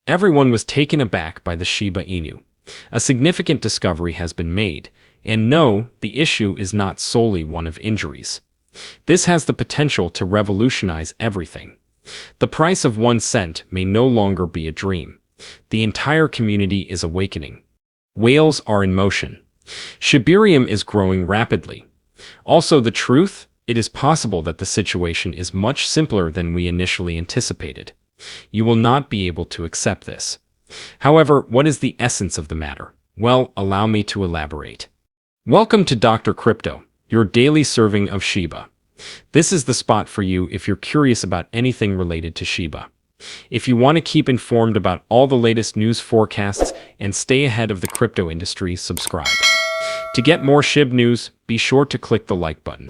Everyone was taken aback by the Shiba Inu. A significant discovery has been made, and no, the issue is not solely one of injuries. This has the potential to revolutionize everything. The price of 1 cent may no longer be a dream. The entire community is awakening. Whales are in motion. Shibarium is growing rapidly. Also, the truth? It is possible that the situation is much simpler than we initially anticipated. You will not be able to accept this. However, what is the essence of the matter? Well, allow me to elaborate. Welcome to Dr. Crypto, your daily serving of Shiba. This is the spot for you if you're curious about anything related to Shiba. If you want to keep informed about all the latest news forecasts and stay ahead of the crypto industry, subscribe. To get more Shib news, be sure to click the like button.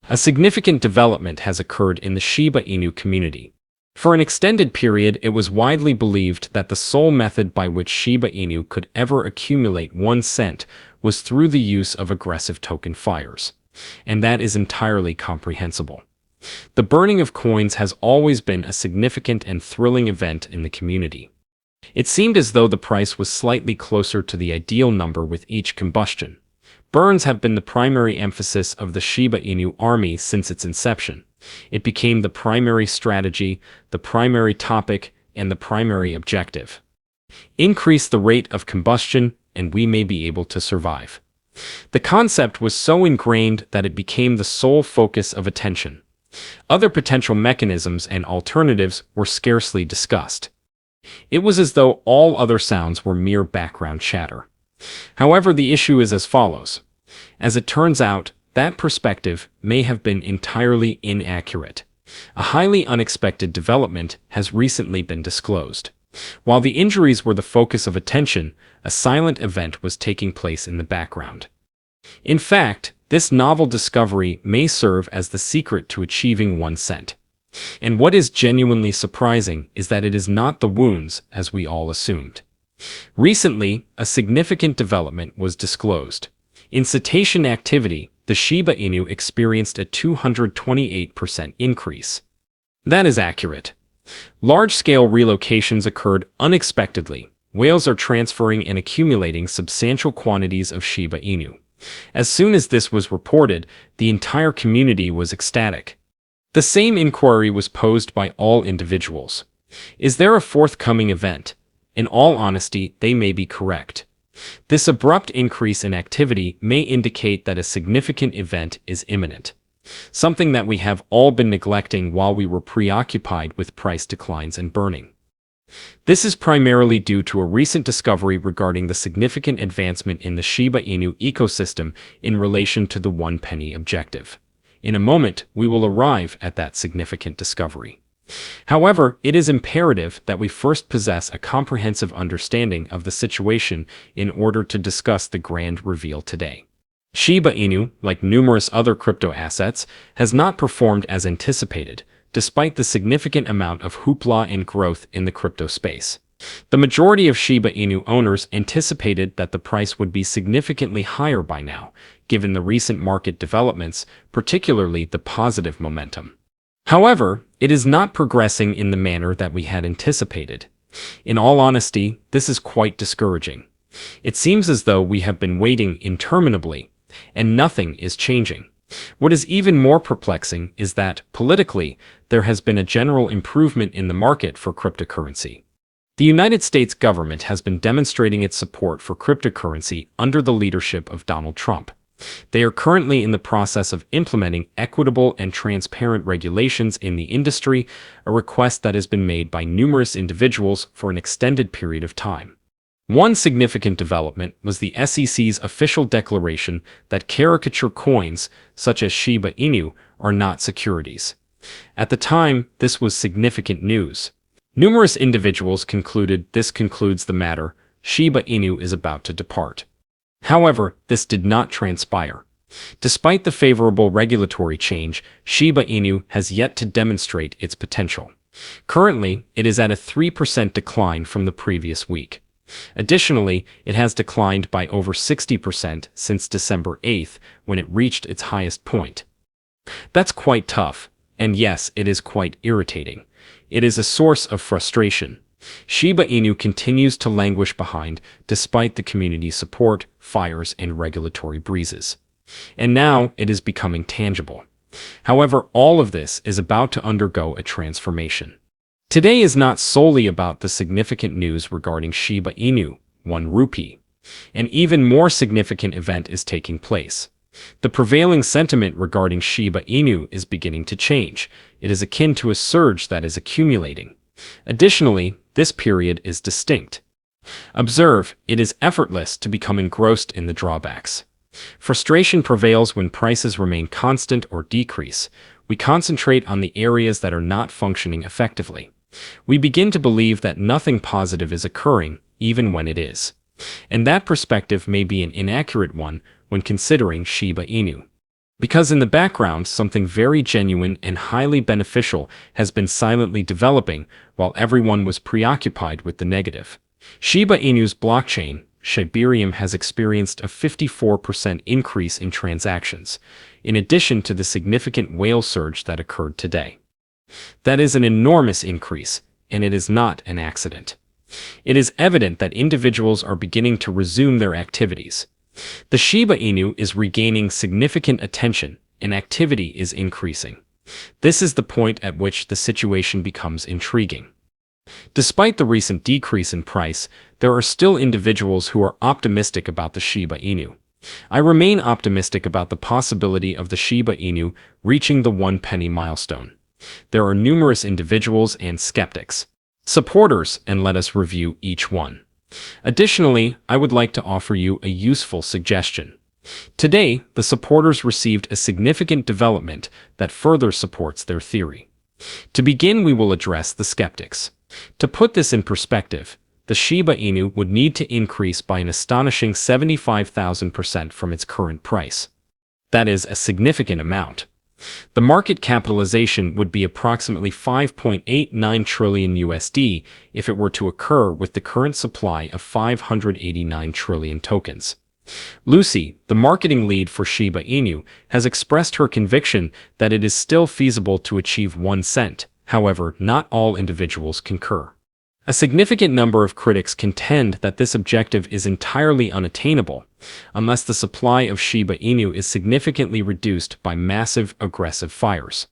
A significant development has occurred in the Shiba Inu community. For an extended period, it was widely believed that the sole method by which Shiba Inu could ever accumulate 1 cent was through the use of aggressive token fires. And that is entirely comprehensible. The burning of coins has always been a significant and thrilling event in the community. It seemed as though the price was slightly closer to the ideal number with each combustion. Burns have been the primary emphasis of the Shiba Inu army since its inception. It became the primary strategy, the primary topic, and the primary objective. Increase the rate of combustion, and we may be able to survive. The concept was so ingrained that it became the sole focus of attention. Other potential mechanisms and alternatives were scarcely discussed. It was as though all other sounds were mere background chatter. However, the issue is as follows. As it turns out, that perspective may have been entirely inaccurate. A highly unexpected development has recently been disclosed. While the injuries were the focus of attention, a silent event was taking place in the background. In fact, this novel discovery may serve as the secret to achieving 1 cent. And what is genuinely surprising is that it is not the wounds, as we all assumed. Recently, a significant development was disclosed. In cetacean activity, the Shiba Inu experienced a 228% increase. That is accurate. Large-scale relocations occurred unexpectedly. Whales are transferring and accumulating substantial quantities of Shiba Inu. As soon as this was reported, the entire community was ecstatic. The same inquiry was posed by all individuals. Is there a forthcoming event? In all honesty, they may be correct. This abrupt increase in activity may indicate that a significant event is imminent, something that we have all been neglecting while we were preoccupied with price declines and burning. This is primarily due to a recent discovery regarding the significant advancement in the Shiba Inu ecosystem in relation to the 1 penny objective. In a moment, we will arrive at that significant discovery. However, it is imperative that we first possess a comprehensive understanding of the situation in order to discuss the grand reveal today. Shiba Inu, like numerous other crypto assets, has not performed as anticipated, despite the significant amount of hoopla and growth in the crypto space. The majority of Shiba Inu owners anticipated that the price would be significantly higher by now, given the recent market developments, particularly the positive momentum. However, it is not progressing in the manner that we had anticipated. In all honesty, this is quite discouraging. It seems as though we have been waiting interminably, and nothing is changing. What is even more perplexing is that, politically, there has been a general improvement in the market for cryptocurrency. The United States government has been demonstrating its support for cryptocurrency under the leadership of Donald Trump. They are currently in the process of implementing equitable and transparent regulations in the industry, a request that has been made by numerous individuals for an extended period of time. One significant development was the SEC's official declaration that caricature coins, such as Shiba Inu, are not securities. At the time, this was significant news. Numerous individuals concluded this concludes the matter, Shiba Inu is about to depart. However, this did not transpire. Despite the favorable regulatory change, Shiba Inu has yet to demonstrate its potential. Currently, it is at a 3% decline from the previous week. Additionally, it has declined by over 60% since December 8th, when it reached its highest point. That's quite tough, and yes, it is quite irritating. It is a source of frustration. Shiba Inu continues to languish behind despite the community's support, fires, and regulatory breezes. And now it is becoming tangible. However, all of this is about to undergo a transformation. Today is not solely about the significant news regarding Shiba Inu, 1 rupee. An even more significant event is taking place. The prevailing sentiment regarding Shiba Inu is beginning to change. It is akin to a surge that is accumulating. Additionally, this period is distinct. Observe, it is effortless to become engrossed in the drawbacks. Frustration prevails when prices remain constant or decrease. We concentrate on the areas that are not functioning effectively. We begin to believe that nothing positive is occurring, even when it is. And that perspective may be an inaccurate one when considering Shiba Inu. Because in the background, something very genuine and highly beneficial has been silently developing while everyone was preoccupied with the negative. Shiba Inu's blockchain, Shibarium, has experienced a 54% increase in transactions, in addition to the significant whale surge that occurred today. That is an enormous increase, and it is not an accident. It is evident that individuals are beginning to resume their activities. The Shiba Inu is regaining significant attention, and activity is increasing. This is the point at which the situation becomes intriguing. Despite the recent decrease in price, there are still individuals who are optimistic about the Shiba Inu. I remain optimistic about the possibility of the Shiba Inu reaching the 1 penny milestone. There are numerous individuals and skeptics, supporters, and let us review each one. Additionally, I would like to offer you a useful suggestion. Today, the supporters received a significant development that further supports their theory. To begin, we will address the skeptics. To put this in perspective, the Shiba Inu would need to increase by an astonishing 75,000% from its current price. That is a significant amount. The market capitalization would be approximately 5.89 trillion USD if it were to occur with the current supply of 589 trillion tokens. Lucy, the marketing lead for Shiba Inu, has expressed her conviction that it is still feasible to achieve 1 cent. However, not all individuals concur. A significant number of critics contend that this objective is entirely unattainable unless the supply of Shiba Inu is significantly reduced by massive, aggressive fires.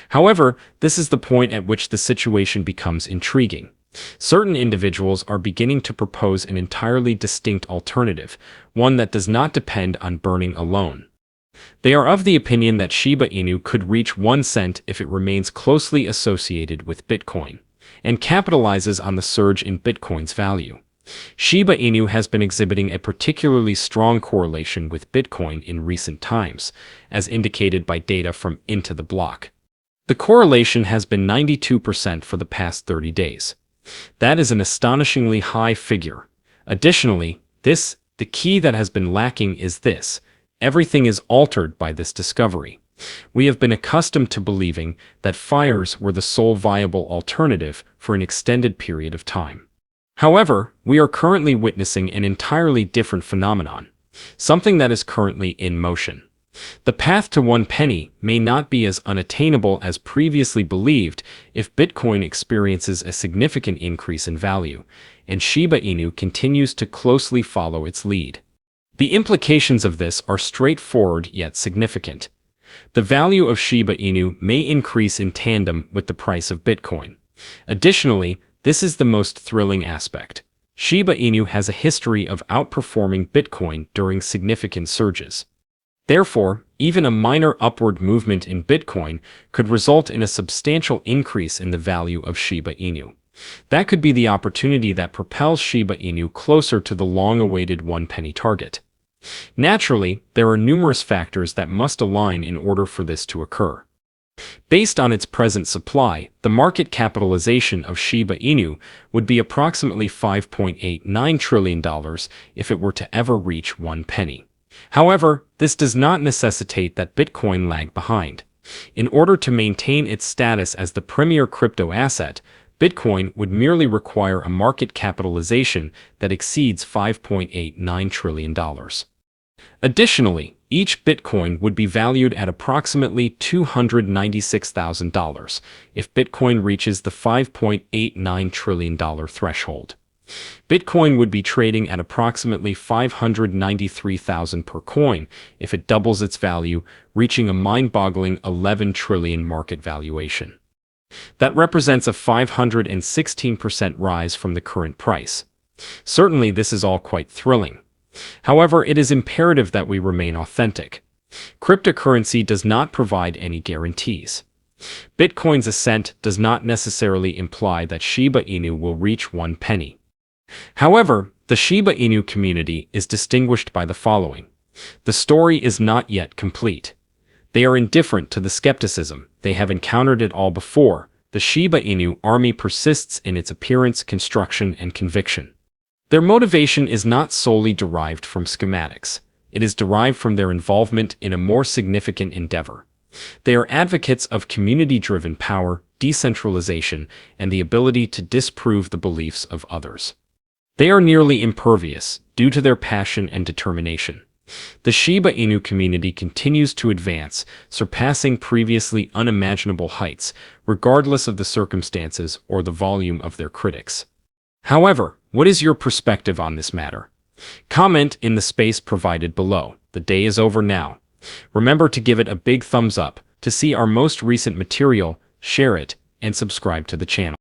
However, this is the point at which the situation becomes intriguing. Certain individuals are beginning to propose an entirely distinct alternative, one that does not depend on burning alone. They are of the opinion that Shiba Inu could reach 1 cent if it remains closely associated with Bitcoin and capitalizes on the surge in Bitcoin's value. Shiba Inu has been exhibiting a particularly strong correlation with Bitcoin in recent times, as indicated by data from Into the Block. The correlation has been 92% for the past 30 days. That is an astonishingly high figure. Additionally, the key that has been lacking is this: everything is altered by this discovery. We have been accustomed to believing that fires were the sole viable alternative for an extended period of time. However, we are currently witnessing an entirely different phenomenon, something that is currently in motion. The path to 1 penny may not be as unattainable as previously believed if Bitcoin experiences a significant increase in value, and Shiba Inu continues to closely follow its lead. The implications of this are straightforward yet significant. The value of Shiba Inu may increase in tandem with the price of Bitcoin. Additionally, this is the most thrilling aspect. Shiba Inu has a history of outperforming Bitcoin during significant surges. Therefore, even a minor upward movement in Bitcoin could result in a substantial increase in the value of Shiba Inu. That could be the opportunity that propels Shiba Inu closer to the long-awaited 1 penny target. Naturally, there are numerous factors that must align in order for this to occur. Based on its present supply, the market capitalization of Shiba Inu would be approximately $5.89 trillion if it were to ever reach 1 penny. However, this does not necessitate that Bitcoin lag behind. In order to maintain its status as the premier crypto asset, Bitcoin would merely require a market capitalization that exceeds $5.89 trillion. Additionally, Each Bitcoin would be valued at approximately $296,000 if Bitcoin reaches the $5.89 trillion threshold. Bitcoin would be trading at approximately $593,000 per coin if it doubles its value, reaching a mind-boggling 11 trillion market valuation. That represents a 516% rise from the current price. Certainly, this is all quite thrilling. However, it is imperative that we remain authentic. Cryptocurrency does not provide any guarantees. Bitcoin's ascent does not necessarily imply that Shiba Inu will reach 1 penny. However, the Shiba Inu community is distinguished by the following. The story is not yet complete. They are indifferent to the skepticism. They have encountered it all before. The Shiba Inu army persists in its appearance, construction, and conviction. Their motivation is not solely derived from schematics. It is derived from their involvement in a more significant endeavor. They are advocates of community-driven power, decentralization, and the ability to disprove the beliefs of others. They are nearly impervious due to their passion and determination. The Shiba Inu community continues to advance, surpassing previously unimaginable heights, regardless of the circumstances or the volume of their critics. However, what is your perspective on this matter? Comment in the space provided below. The day is over now. Remember to give it a big thumbs up, to see our most recent material, share it, and subscribe to the channel.